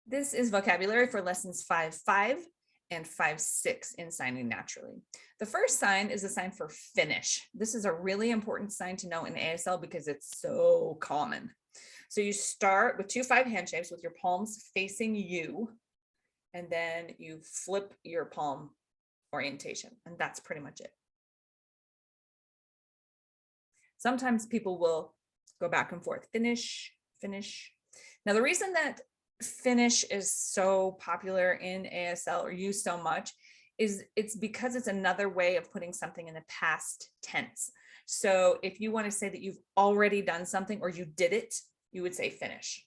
This is vocabulary for lessons 5.5 and 5.6 in signing naturally. The first sign is a sign for finish. This is a really important sign to know in ASL because it's so common. So you start with 2-5 hand shapes with your palms facing you, and then you flip your palm orientation, and that's pretty much it. Sometimes people will go back and forth, finish, finish. Now, the reason that finish is so popular in ASL or used so much is it's because it's another way of putting something in the past tense. So if you want to say that you've already done something or you did it, you would say finish.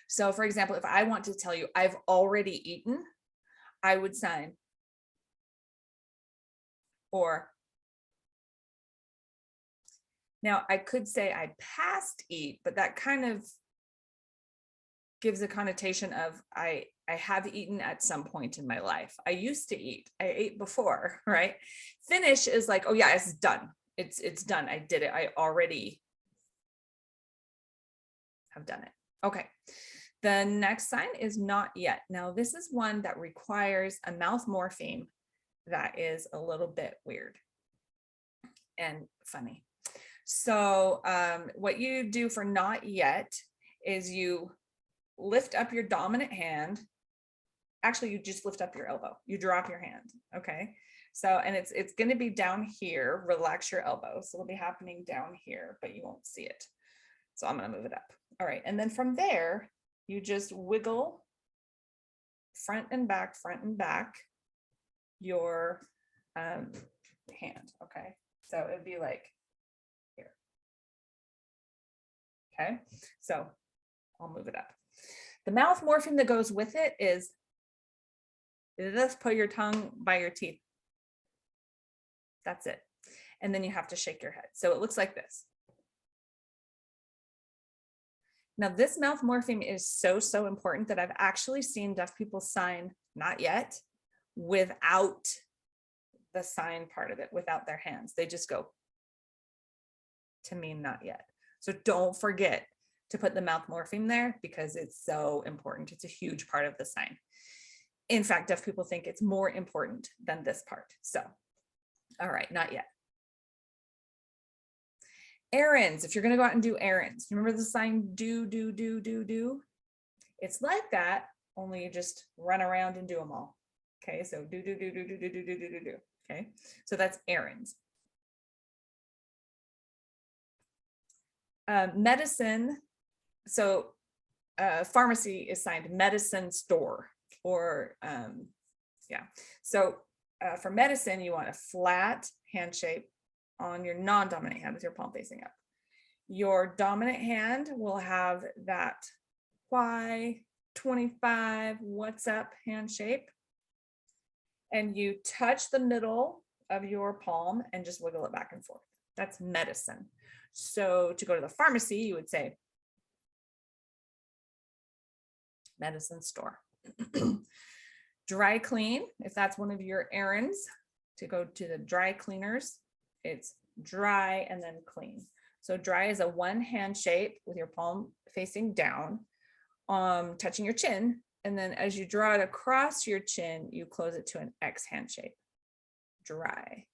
So for example, if I want to tell you I've already eaten, I would sign or. Now I could say I past eat, but that kind of gives a connotation of I have eaten at some point in my life. I used to eat. I ate before, right? Finish is like, oh yeah, it's done. It's done. I did it. I already have done it. Okay. The next sign is not yet. Now this is one that requires a mouth morpheme that is a little bit weird and funny. So what you do for not yet is you lift up your dominant hand. Actually, you just lift up your elbow. You drop your hand. Okay. So, and it's going to be down here. Relax your elbow. So it'll be happening down here, but you won't see it. So I'm going to move it up. All right. And then from there, you just wiggle front and back your hand. Okay. So it'd be like here. Okay. So I'll move it up. The mouth morpheme that goes with it is just put your tongue by your teeth. That's it. And then you have to shake your head. So it looks like this. Now this mouth morpheme is so important that I've actually seen deaf people sign not yet without the sign part of it, without their hands. They just go to mean not yet. So don't forget to put the mouth morpheme there because it's so important. It's a huge part of the sign. In fact, deaf people think it's more important than this part. So, all right, not yet. Errands, if you're going to go out and do errands, you remember the sign do. It's like that, only you just run around and do them all. Okay, so do. Okay, so that's errands. Medicine, so pharmacy is signed medicine store or yeah. So for medicine, you want a flat hand shape on your non-dominant hand with your palm facing up. Your dominant hand will have that Y25 what's up hand shape. And you touch the middle of your palm and just wiggle it back and forth. That's medicine. So to go to the pharmacy, you would say medicine store. Dry clean, if that's one of your errands, to go to the dry cleaners, it's dry and then clean. So dry is a one hand shape with your palm facing down, touching your chin. And then as you draw it across your chin, you close it to an X hand shape. Dry.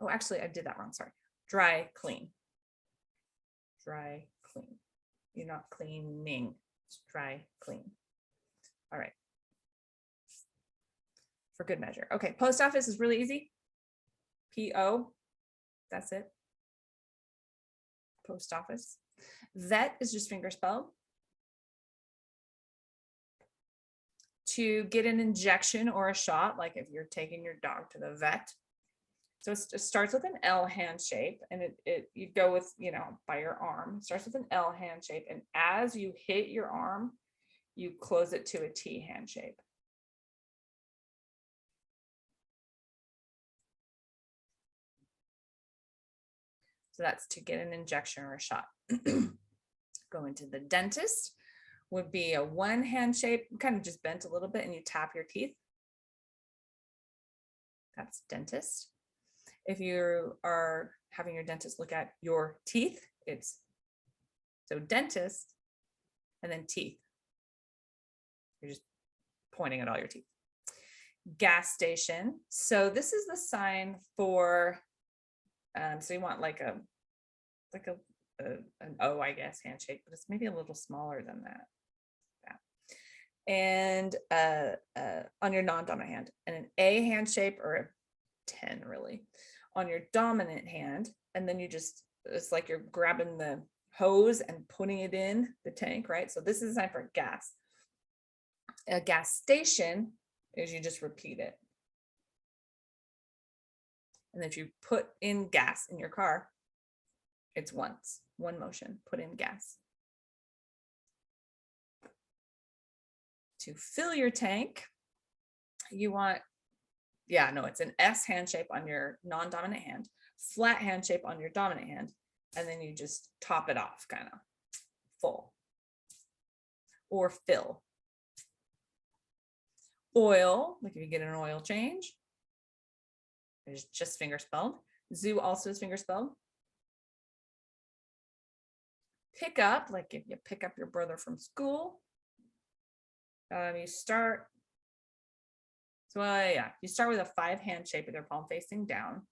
Oh, actually, I did that wrong. Sorry. Dry, clean. Dry, clean. You're not cleaning. It's dry, clean. All right. For good measure. Okay, post office is really easy. P-O, that's it. Post office. Vet is just finger spelled. To get an injection or a shot, like if you're taking your dog to the vet. So it starts with an L hand shape, and you go with, by your arm. It starts with an L hand shape, and as you hit your arm, you close it to a T hand shape. So that's to get an injection or a shot. Going to the dentist would be a one hand shape, kind of just bent a little bit, and you tap your teeth. That's dentist. If you are having your dentist look at your teeth, it's So dentist, and then teeth. You're just pointing at all your teeth. Gas station. So this is the sign for, so you want like an O, I guess, handshake, but it's maybe a little smaller than that. And on your non-dominant hand, and an A hand shape, or a 10 really, on your dominant hand. And then you just, it's like you're grabbing the hose and putting it in the tank, right? So this is a sign for gas. A gas station is you just repeat it. And if you put in gas in your car, it's once, one motion, put in gas. To fill your tank, you want, it's an S hand shape on your non-dominant hand, flat hand shape on your dominant hand, and then you just top it off, kind of full or fill. Oil, like if you get an oil change, it's just finger spelled. Zoo also is finger spelled. Pick up, like if you pick up your brother from school. You start, you start with a 5 hand shape with your palm facing down.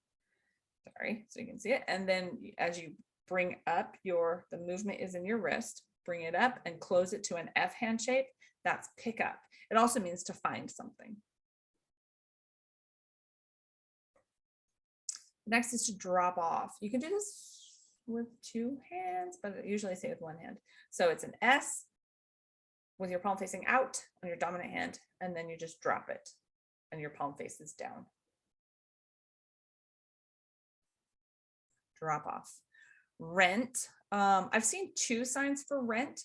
Sorry, so you can see it. And then as you bring up the movement is in your wrist, bring it up and close it to an F hand shape. That's pick up. It also means to find something. Next is to drop off. You can do this with 2 hands, but I usually say with 1 hand. So it's an S with your palm facing out on your dominant hand, and then you just drop it and your palm faces down. Drop off. Rent. I've seen 2 signs for rent.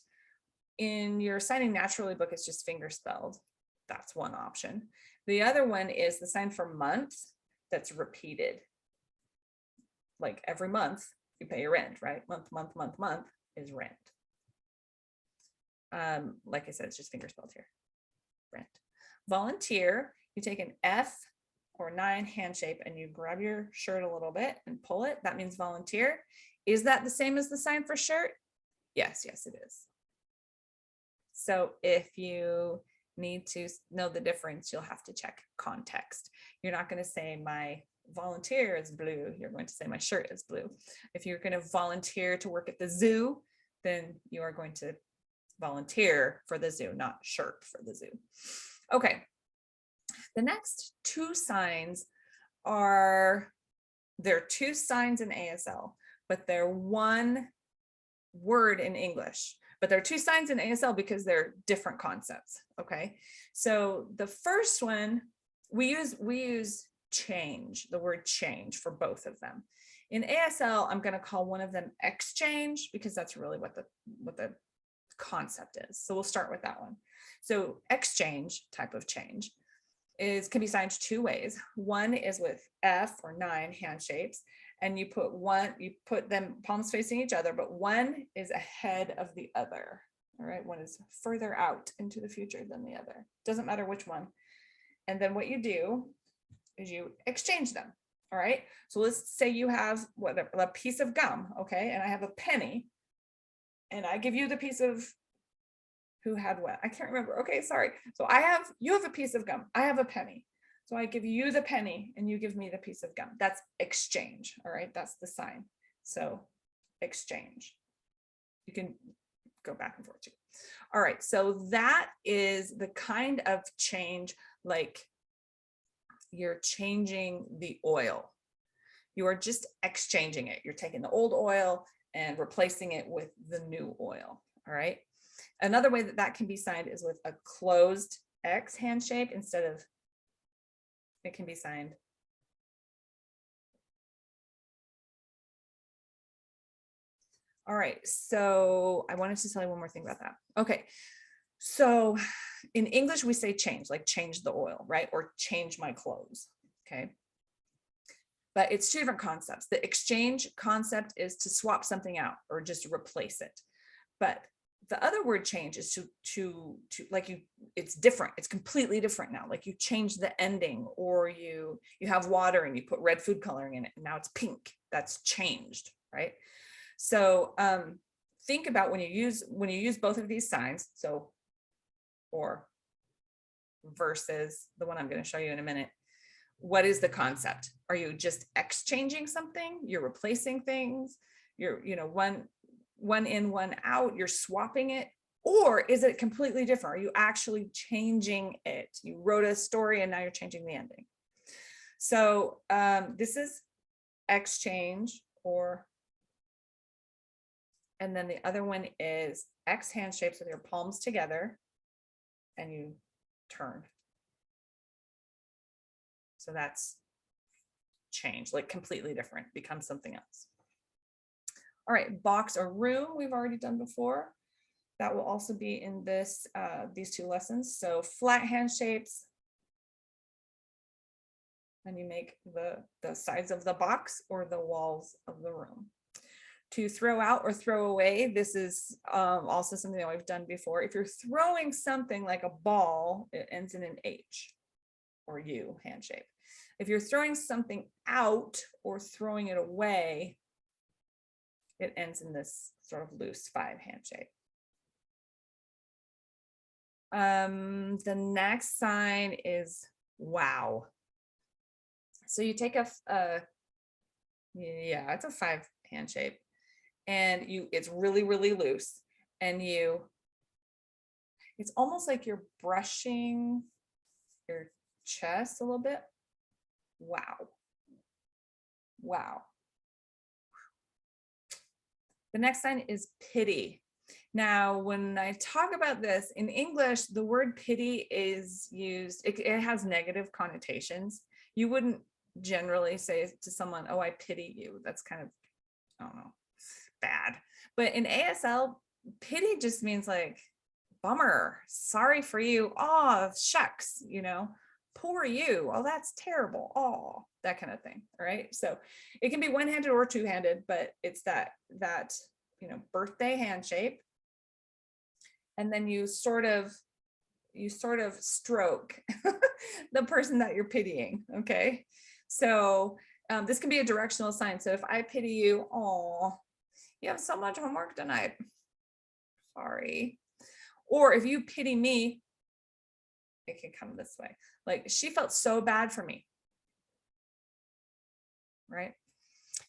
In your signing naturally book, it's just finger spelled. That's one option. The other one is the sign for month that's repeated. Like every month you pay your rent, right? Month, month, month, month is rent. Like I said, it's just finger spelled here. Rent. Volunteer, you take an F or 9 hand shape and you grab your shirt a little bit and pull it. That means volunteer. Is that the same as the sign for shirt? Yes, it is. So if you need to know the difference, you'll have to check context. You're not going to say my volunteer is blue. You're going to say my shirt is blue. If you're going to volunteer to work at the zoo, then you are going to volunteer for the zoo, not shirt for the zoo. Okay. The next 2 signs are, there are 2 signs in ASL, but they're 1 word in English. But there are 2 signs in ASL because they're different concepts. Okay. So the first one, we use change, the word change for both of them. In ASL, I'm going to call one of them exchange because that's really what the concept is. So we'll start with that one. So exchange type of change can be signed 2 ways. One is with F or 9 hand shapes, and you put them palms facing each other, but one is ahead of the other. All right, one is further out into the future than the other. Doesn't matter which one. And then what you do is you exchange them. All right, so let's say you have a piece of gum, okay, and I have a penny, and I give you the piece of, who had what? I can't remember. Okay, sorry. So you have a piece of gum. I have a penny. So I give you the penny and you give me the piece of gum. That's exchange. All right, that's the sign. So exchange. You can go back and forth too. All right, so that is the kind of change, like you're changing the oil. You are just exchanging it. You're taking the old oil and replacing it with the new oil. All right. Another way that can be signed is with a closed X hand shape instead of, it can be signed. All right, so I wanted to tell you one more thing about that. Okay, so in English, we say change, like change the oil, right? Or change my clothes, okay? But it's 2 different concepts. The exchange concept is to swap something out or just replace it. But the other word change is to like it's different. It's completely different now. Like you change the ending, or you have water and you put red food coloring in it and now it's pink. That's changed, right? So think about when you use both of these signs, so or versus the one I'm going to show you in a minute, what is the concept? Are you just exchanging something? You're replacing things? You're, one in, one out, you're swapping it? Or is it completely different? Are you actually changing it? You wrote a story and now you're changing the ending. So this is exchange, and then the other one is X hand shapes with your palms together and you turn. So that's change, like completely different, becomes something else. All right, box or room, we've already done before. That will also be in this these two lessons. So flat hand shapes, and you make the sides of the box or the walls of the room. To throw out or throw away, this is also something that we've done before. If you're throwing something like a ball, it ends in an H or U hand shape. If you're throwing something out or throwing it away, it ends in this sort of loose 5 hand shape. The next sign is wow. So you take it's a 5 hand shape, and it's really, really loose, and it's almost like you're brushing your chest a little bit. Wow. Wow. The next sign is pity. Now, when I talk about this in English, the word pity is used, it has negative connotations. You wouldn't generally say to someone, oh, I pity you. That's kind of, I don't know, bad. But in ASL, pity just means like, bummer, sorry for you. Oh, shucks, poor you. Oh, that's terrible. Oh, that kind of thing. All right. So it can be one-handed or two-handed, but it's that birthday hand shape. And then you sort of stroke the person that you're pitying. Okay. So this can be a directional sign. So if I pity you, oh, you have so much homework tonight. Sorry. Or if you pity me, it can come this way. Like, she felt so bad for me. Right?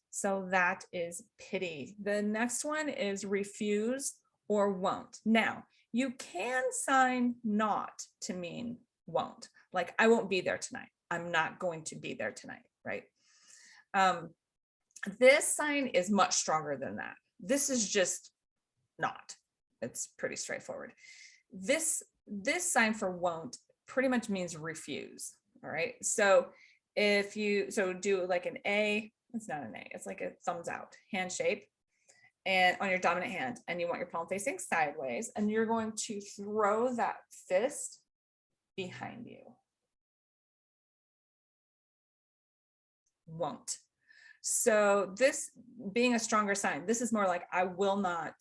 So that is pity. The next one is refuse or won't. Now, you can sign not to mean won't. Like, I won't be there tonight. I'm not going to be there tonight, right? This sign is much stronger than that. This is just not. It's pretty straightforward. This sign for won't pretty much means refuse. All right. So if you do like an A, it's not an A, it's like a thumbs out hand shape, and on your dominant hand, and you want your palm facing sideways, and you're going to throw that fist behind you. Won't. So this being a stronger sign, this is more like, I will not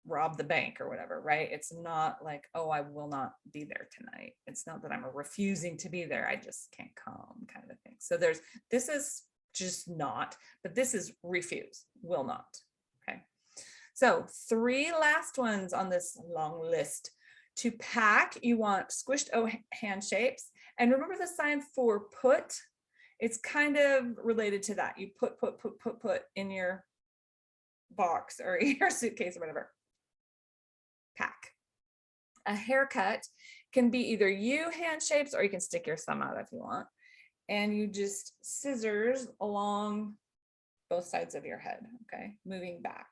rob the bank or whatever, right? It's not like, oh, I will not be there tonight. It's not that I'm refusing to be there, I just can't come, kind of a thing. So this is just not, but this is refuse, will not. Okay. So 3 last ones on this long list. To pack, you want squished O hand shapes. And remember the sign for put? It's kind of related to that. You put in your box or your suitcase or whatever. Pack. A haircut can be either U hand shapes, or you can stick your thumb out if you want. And you just scissors along both sides of your head, okay? Moving back.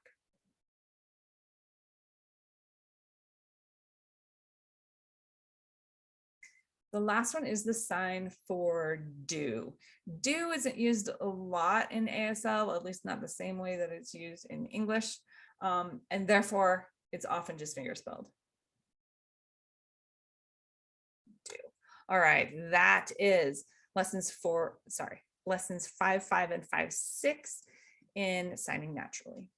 The last one is the sign for do. Do isn't used a lot in ASL, at least not the same way that it's used in English. And therefore, it's often just fingerspelled. Do. All right, that is lessons 5, 5, and 5, 6 in signing naturally.